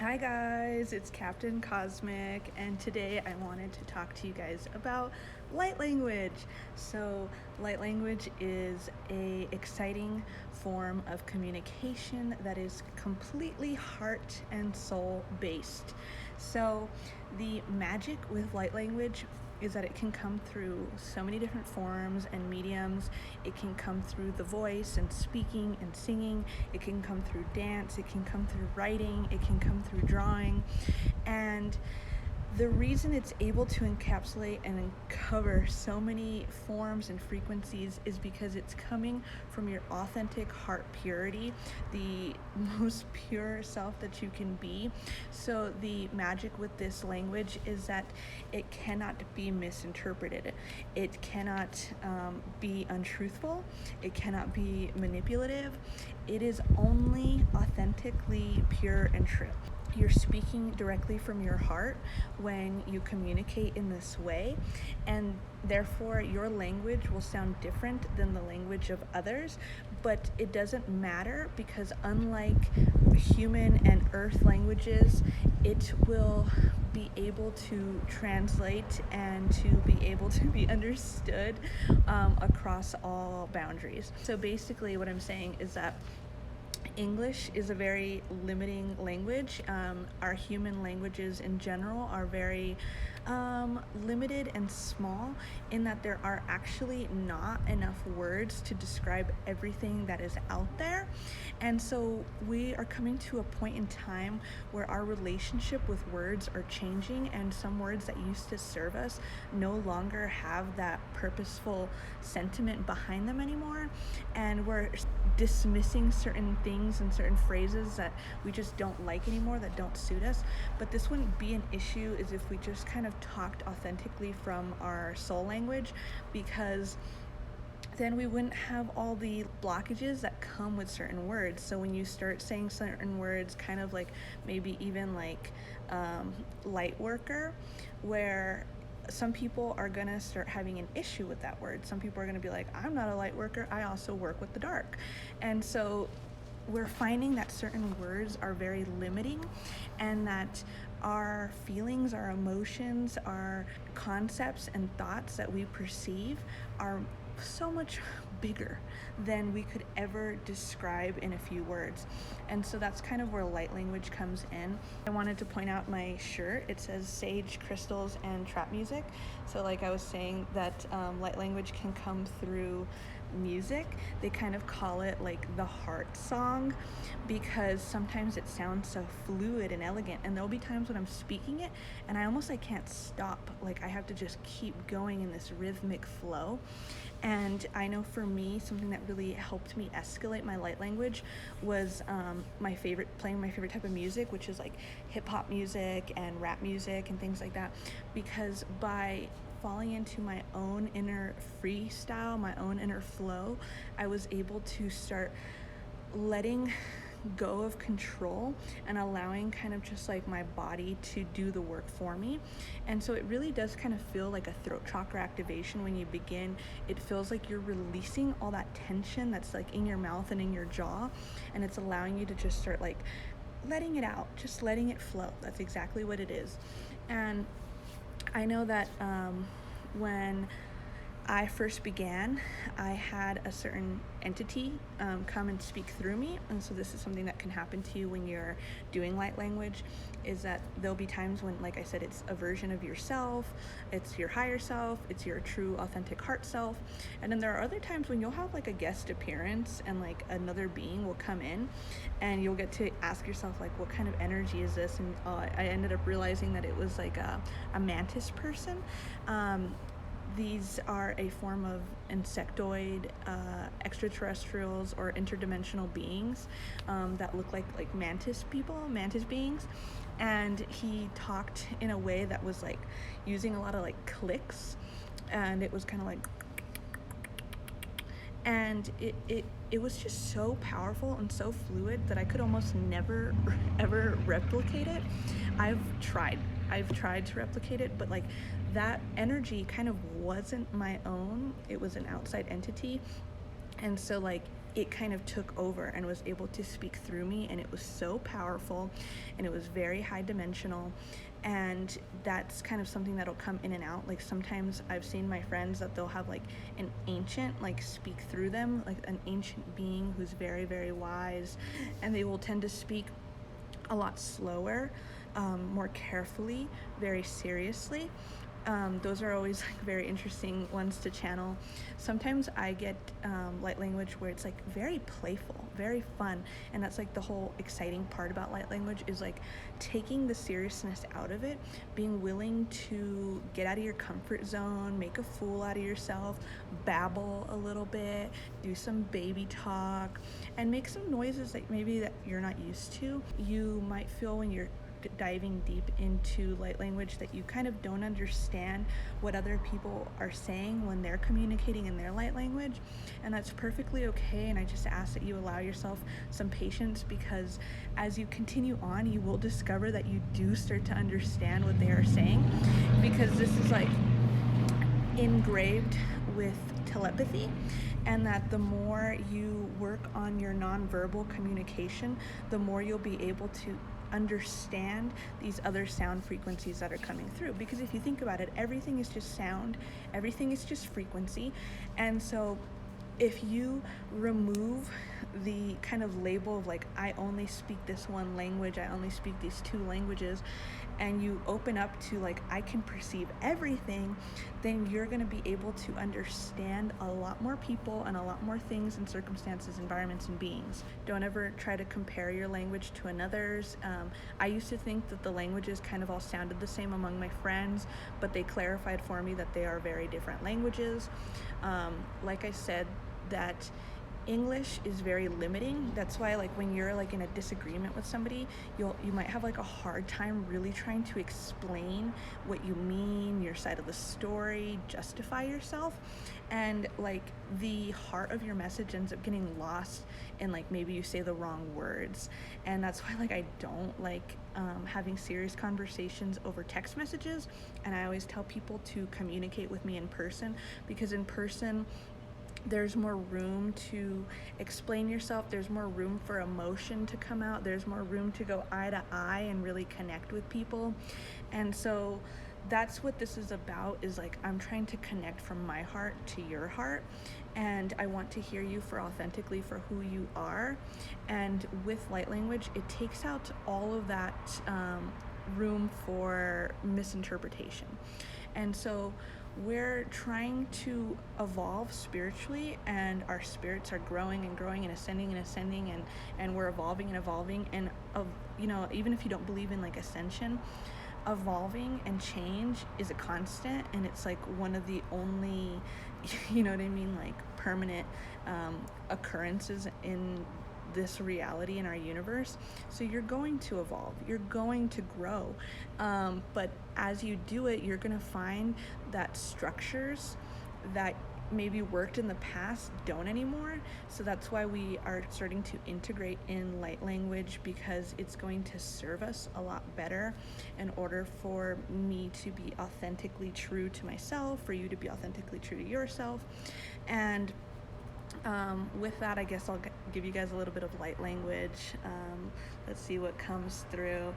Hi guys, it's Captain Cosmic, and today I wanted to talk to you guys about light language. So light language is a exciting form of communication that is completely heart and soul based. So the magic with light language is that it can come through so many different forms and mediums. It can come through the voice and speaking and singing. It can come through dance. It can come through writing. It can come through drawing. And the reason it's able to encapsulate and cover so many forms and frequencies is because it's coming from your authentic heart purity, the most pure self that you can be. So the magic with this language is that it cannot be misinterpreted. It cannot be untruthful. It cannot be manipulative. It is only authentically pure and true. You're speaking directly from your heart when you communicate in this way, and therefore your language will sound different than the language of others, but it doesn't matter because unlike human and earth languages, it will be able to translate and to be able to be understood across all boundaries. So basically what I'm saying is that English is a very limiting language. Our human languages in general are very limited and small in that there are actually not enough words to describe everything that is out there. And so we are coming to a point in time where our relationship with words are changing, and some words that used to serve us no longer have that purposeful sentiment behind them anymore. And we're dismissing certain things and certain phrases that we just don't like anymore, that don't suit us. But this wouldn't be an issue is if we just kind of talked authentically from our soul language, because then we wouldn't have all the blockages that come with certain words. So when you start saying certain words, kind of like maybe even like light worker, where some people are gonna start having an issue with that word. Some people are gonna be like, I'm not a light worker, I also work with the dark. And so we're finding that certain words are very limiting, and that our feelings, our emotions, our concepts and thoughts that we perceive are so much bigger than we could ever describe in a few words. And so that's kind of where light language comes in. I wanted to point out my shirt. It says sage, crystals, and trap music. So like I was saying, that light language can come through music. They kind of call it like the heart song, because sometimes it sounds so fluid and elegant, and there'll be times when I'm speaking it and I almost can't stop. Like I have to just keep going in this rhythmic flow. And I know for me, something that really helped me escalate my light language was playing my favorite type of music, which is like hip hop music and rap music and things like that. Because by falling into my own inner freestyle, my own inner flow, I was able to start letting go of control and allowing kind of just like my body to do the work for me. And so it really does kind of feel like a throat chakra activation when you begin. It feels like you're releasing all that tension that's like in your mouth and in your jaw, and it's allowing you to just start like letting it out, just letting it flow. That's exactly what it is. And I know that when I first began, I had a certain entity come and speak through me. And so this is something that can happen to you when you're doing light language, is that there'll be times when, like I said, it's a version of yourself, it's your higher self, it's your true authentic heart self. And then there are other times when you'll have like a guest appearance and like another being will come in, and you'll get to ask yourself like, what kind of energy is this? And I ended up realizing that it was like a mantis person. These are a form of insectoid, extraterrestrials, or interdimensional beings that look like mantis beings. And he talked in a way that was like using a lot of like clicks, and it was kind of like, and it was just so powerful and so fluid that I could almost never ever replicate it. I've tried to replicate it, but like that energy kind of wasn't my own. It was an outside entity. And so like it kind of took over and was able to speak through me, and it was so powerful, and it was very high dimensional. And that's kind of something that'll come in and out. Like sometimes I've seen my friends that they'll have like an ancient like speak through them, like an ancient being who's very, very wise, and they will tend to speak a lot slower, more carefully, very seriously. Those are always like very interesting ones to channel. Sometimes I get light language where it's like very playful, very fun, and that's like the whole exciting part about light language, is like taking the seriousness out of it, being willing to get out of your comfort zone, make a fool out of yourself, babble a little bit, do some baby talk, and make some noises that maybe that you're not used to. You might feel when you're diving deep into light language that you kind of don't understand what other people are saying when they're communicating in their light language, and that's perfectly okay. And I just ask that you allow yourself some patience, because as you continue on, you will discover that you do start to understand what they are saying, because this is like engraved with telepathy, and that the more you work on your nonverbal communication, the more you'll be able to understand these other sound frequencies that are coming through. Because if you think about it, everything is just sound, everything is just frequency. And so if you remove the kind of label of like, I only speak this one language, I only speak these two languages, and you open up to like, I can perceive everything, then you're going to be able to understand a lot more people and a lot more things and circumstances, environments, and beings. Don't ever try to compare your language to another's. I used to think that the languages kind of all sounded the same among my friends, but they clarified for me that they are very different languages. Like I said, that English is very limiting. That's why like when you're like in a disagreement with somebody, you might have like a hard time really trying to explain what you mean, your side of the story, justify yourself, and like the heart of your message ends up getting lost in like maybe you say the wrong words. And that's why like I don't like having serious conversations over text messages, and I always tell people to communicate with me in person, because in person there's more room to explain yourself, there's more room for emotion to come out, there's more room to go eye to eye and really connect with people. And so that's what this is about, is like I'm trying to connect from my heart to your heart, and I want to hear you for authentically for who you are. And with light language, it takes out all of that room for misinterpretation. And so we're trying to evolve spiritually, and our spirits are growing and growing and ascending, and we're evolving and evolving. And you know, even if you don't believe in like ascension, evolving and change is a constant, and it's like one of the only, you know what I mean, like permanent occurrences in this reality in our universe. So you're going to evolve, you're going to grow, but as you do it, you're going to find that structures that maybe worked in the past don't anymore. So that's why we are starting to integrate in light language, because it's going to serve us a lot better in order for me to be authentically true to myself, for you to be authentically true to yourself. And with that, I guess I'll give you guys a little bit of light language. Let's see what comes through.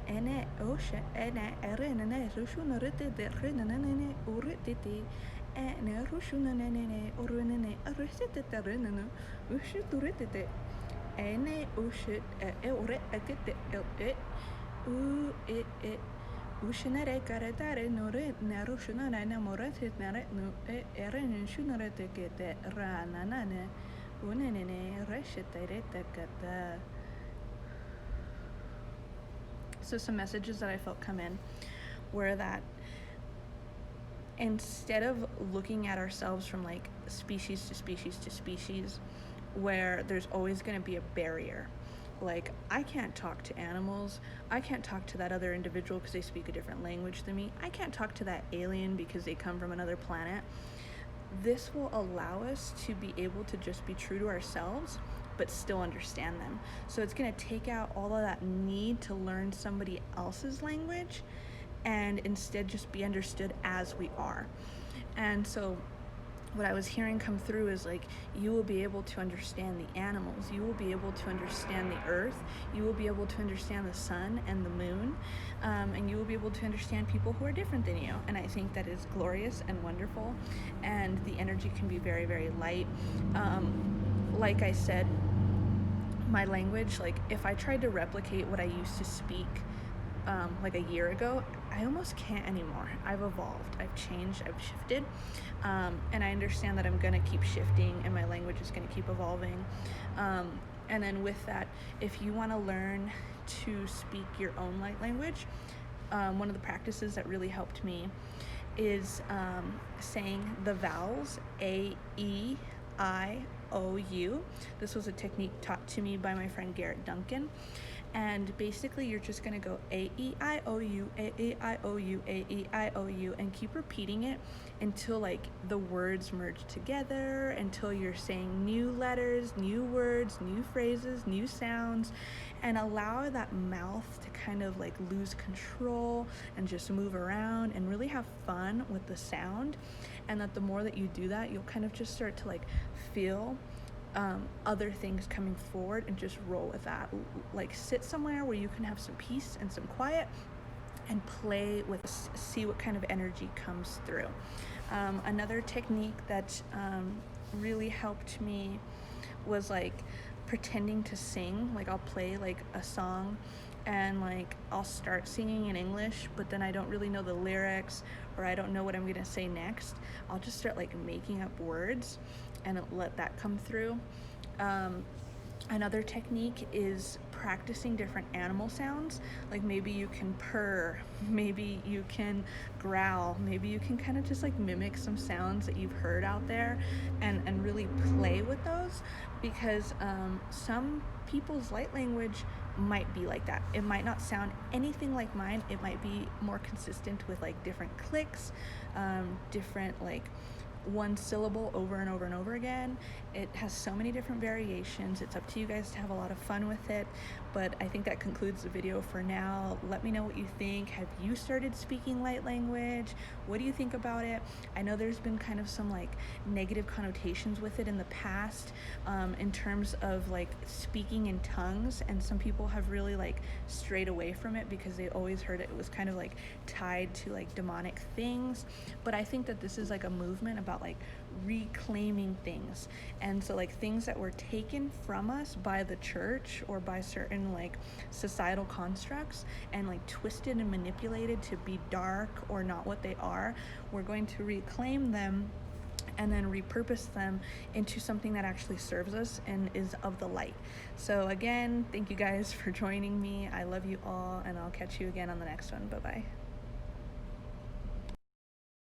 Ene osha ene erene rushuna rete de renene urititi ene rushuna nene urunene arisete renene ushuturitite ene ushit e ure akete e u e ushinere karetare nore narushuna nene morete nare no erene shunarete kete rananane unene reshete rete kata. So some messages that I felt come in were that instead of looking at ourselves from like species to species to species, where there's always going to be a barrier, like I can't talk to animals, I can't talk to that other individual because they speak a different language than me, I can't talk to that alien because they come from another planet. this will allow us to be able to just be true to ourselves but still understand them. So it's going to take out all of that need to learn somebody else's language and instead just be understood as we are. And so what I was hearing come through is like, you will be able to understand the animals, you will be able to understand the earth, you will be able to understand the sun and the moon, and you will be able to understand people who are different than you. And I think that is glorious and wonderful, and the energy can be very, very light. Like I said, my language, like if I tried to replicate what I used to speak like a year ago, I almost can't anymore. I've evolved, I've changed, I've shifted, and I understand that I'm gonna keep shifting and my language is gonna keep evolving. And then with that, if you wanna learn to speak your own light language, one of the practices that really helped me is saying the vowels A, E, I, O, U. This was a technique taught to me by my friend Garrett Duncan. And basically you're just gonna go A-E-I-O-U, A-E-I-O-U, A-E-I-O-U, and keep repeating it until like the words merge together, until you're saying new letters, new words, new phrases, new sounds, and allow that mouth to kind of like lose control and just move around and really have fun with the sound. And that the more that you do that, you'll kind of just start to like feel other things coming forward and just roll with that. Like sit somewhere where you can have some peace and some quiet and play with, see what kind of energy comes through. Another technique that really helped me was like pretending to sing. Like I'll play like a song and like I'll start singing in English, but then I don't really know the lyrics or I don't know what I'm gonna say next. I'll just start like making up words and let that come through. Another technique is practicing different animal sounds. Like maybe you can purr, maybe you can growl, maybe you can kind of just like mimic some sounds that you've heard out there and really play with those, because some people's light language might be like that. It might not sound anything like mine. It might be more consistent with like different clicks, different like one syllable over and over and over again. It has so many different variations. It's up to you guys to have a lot of fun with it, but I think that concludes the video for now. Let me know what you think. Have you started speaking light language? What do you think about it? I know there's been kind of some like negative connotations with it in the past, in terms of like speaking in tongues, and some people have really like strayed away from it because they always heard it was kind of like tied to like demonic things. But I think that this is like a movement about like reclaiming things, and so like things that were taken from us by the church or by certain like societal constructs and like twisted and manipulated to be dark or not what they are, we're going to reclaim them and then repurpose them into something that actually serves us and is of the light. So again, thank you guys for joining me. I love you all, and I'll catch you again on the next one. Bye-bye.